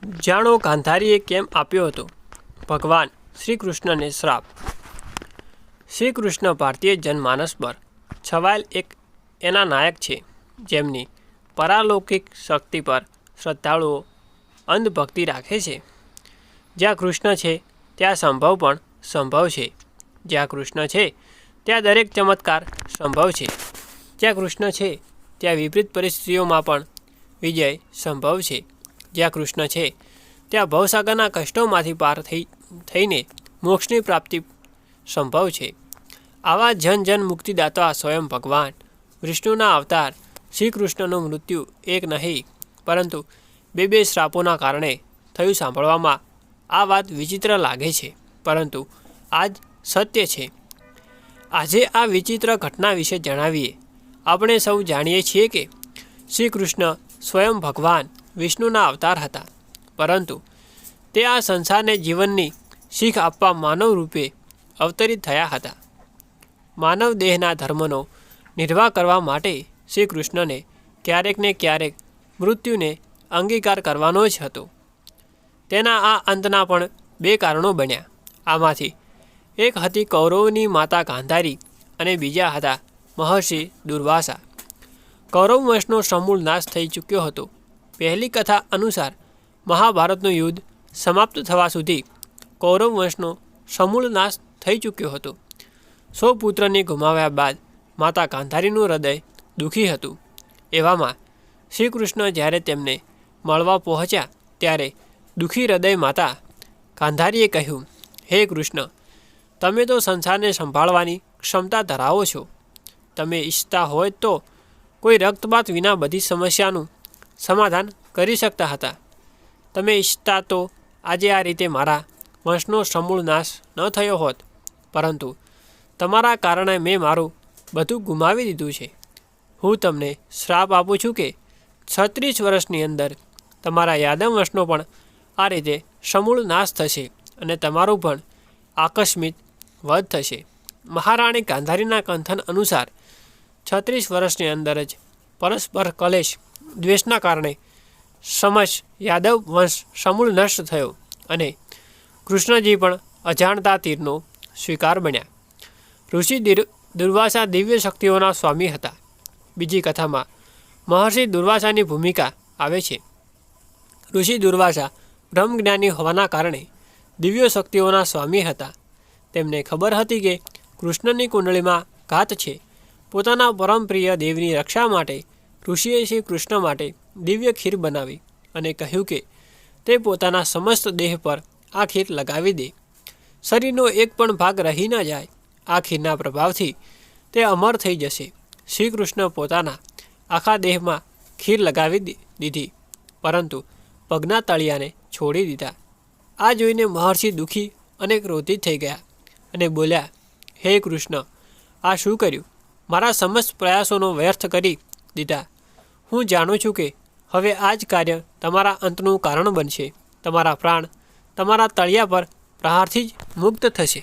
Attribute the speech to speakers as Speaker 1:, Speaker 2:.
Speaker 1: જાણો ગાંધારીએ કેમ આપ્યો હતો ભગવાન શ્રી કૃષ્ણને શ્રાપ. શ્રી કૃષ્ણ ભારતીય જનમાનસ પર છવાયેલ એક એના નાયક છે, જેમની પરાલૌકિક શક્તિ પર શ્રદ્ધાળુઓ અંધભક્તિ રાખે છે. જ્યાં કૃષ્ણ છે ત્યાં સંભવ પણ સંભવ છે. જ્યાં કૃષ્ણ છે ત્યાં દરેક ચમત્કાર સંભવ છે. જ્યાં કૃષ્ણ છે ત્યાં વિપરીત પરિસ્થિતિઓમાં પણ વિજય સંભવ છે. જ્યાં કૃષ્ણ છે ત્યાં ભવસાગરના કષ્ટોમાંથી પાર થઈને મોક્ષની પ્રાપ્તિ સંભવ છે. આવા જન મુક્તિદાતા સ્વયં ભગવાન વિષ્ણુના અવતાર શ્રી કૃષ્ણનું મૃત્યુ એક નહીં પરંતુ બે શ્રાપોના કારણે થયું સાંભળવામાં આ વાત વિચિત્ર લાગે છે, પરંતુ આજ સત્ય છે. આજે આ વિચિત્ર ઘટના વિશે જણાવીએ. આપણે સૌ જાણીએ છીએ કે શ્રી કૃષ્ણ સ્વયં ભગવાન વિષ્ણુના અવતાર હતા, પરંતુ તે આ સંસારને જીવનની શીખ આપવા માનવ રૂપે અવતરિત થયા હતા. માનવ દેહના ધર્મનો નિર્વાહ કરવા માટે શ્રી કૃષ્ણને ક્યારેક ને ક્યારેક મૃત્યુને અંગીકાર કરવાનો જ હતો. તેના આ અંતના પણ બે કારણો બન્યા. આમાંથી એક હતી કૌરવોની માતા ગાંધારી અને બીજા હતા મહર્ષિ દુર્વાસા. કૌરવ વંશનો સમૂળ નાશ થઈ ચૂક્યો હતો. પહેલી કથા અનુસાર મહાભારતનું યુદ્ધ સમાપ્ત થવા સુધી કૌરવ વંશનો સમૂળ નાશ થઈ ચૂક્યો હતો. 100 પુત્રને ગુમાવ્યા બાદ માતા ગાંધારીનું હૃદય દુઃખી હતું. એવામાં શ્રી કૃષ્ણ જ્યારે તેમને મળવા પહોંચ્યા ત્યારે દુઃખી હૃદય માતા ગાંધારીએ કહ્યું, હે કૃષ્ણ, તમે તો સંસારને સંભાળવાની ક્ષમતા ધરાવો છો. તમે ઈચ્છતા હોય તો કોઈ રક્તપાત વિના બધી સમસ્યાનું સમાધાન કરી શકતા હતા. તમે ઈચ્છતા તો આજે આ રીતે મારા વંશનો સમૂળ નાશ ન થયો હોત, પરંતુ તમારા કારણે મેં મારું બધું ગુમાવી દીધું છે. હું તમને શ્રાપ આપું છું કે 36 વર્ષની અંદર તમારા યાદવ વંશનો પણ આ રીતે સમૂળ નાશ થશે અને તમારું પણ આકસ્મિક વધ થશે. મહારાણી ગાંધારીના કંથન અનુસાર 36 વર્ષની અંદર જ પરસ્પર કલેશ દ્વેષના કારણે સમસ્ત યાદવ વંશ સમૂળ નષ્ટ થયો અને કૃષ્ણજી પણ અજાણતા તીરનો સ્વીકાર બન્યા. ઋષિ દુર્વાસા દિવ્ય શક્તિઓના સ્વામી હતા. બીજી કથામાં મહર્ષિ દુર્વાસાની ભૂમિકા આવે છે. ઋષિ દુર્વાસા બ્રહ્મજ્ઞાની હોવાના કારણે દિવ્ય શક્તિઓના સ્વામી હતા. તેમને ખબર હતી કે કૃષ્ણની કુંડળીમાં ઘાત છે. પોતાના પરમપ્રિય દેવની રક્ષા માટે ઋષિએ શ્રી કૃષ્ણ માટે દિવ્ય ખીર બનાવી અને કહ્યું કે તે પોતાના સમસ્ત દેહ પર આ ખીર લગાવી દે. શરીરનો એક પણ ભાગ રહી ન જાય. આ ખીરના પ્રભાવથી તે અમર થઈ જશે. શ્રી કૃષ્ણ પોતાના આખા દેહમાં ખીર લગાવી દીધી, પરંતુ પગના તળિયાને છોડી દીધા. આ જોઈને મહર્ષિ દુઃખી અને ક્રોધિત થઈ ગયા અને બોલ્યા, હે કૃષ્ણ, આ શું કર્યું? મારા સમસ્ત પ્રયાસોનો વ્યર્થ કરી દીધા. હું જાણું છું કે હવે આ જ કાર્ય તમારા અંતનું કારણ બનશે. તમારા પ્રાણ તમારા તળિયા પર પ્રહારથી જ મુક્ત થશે.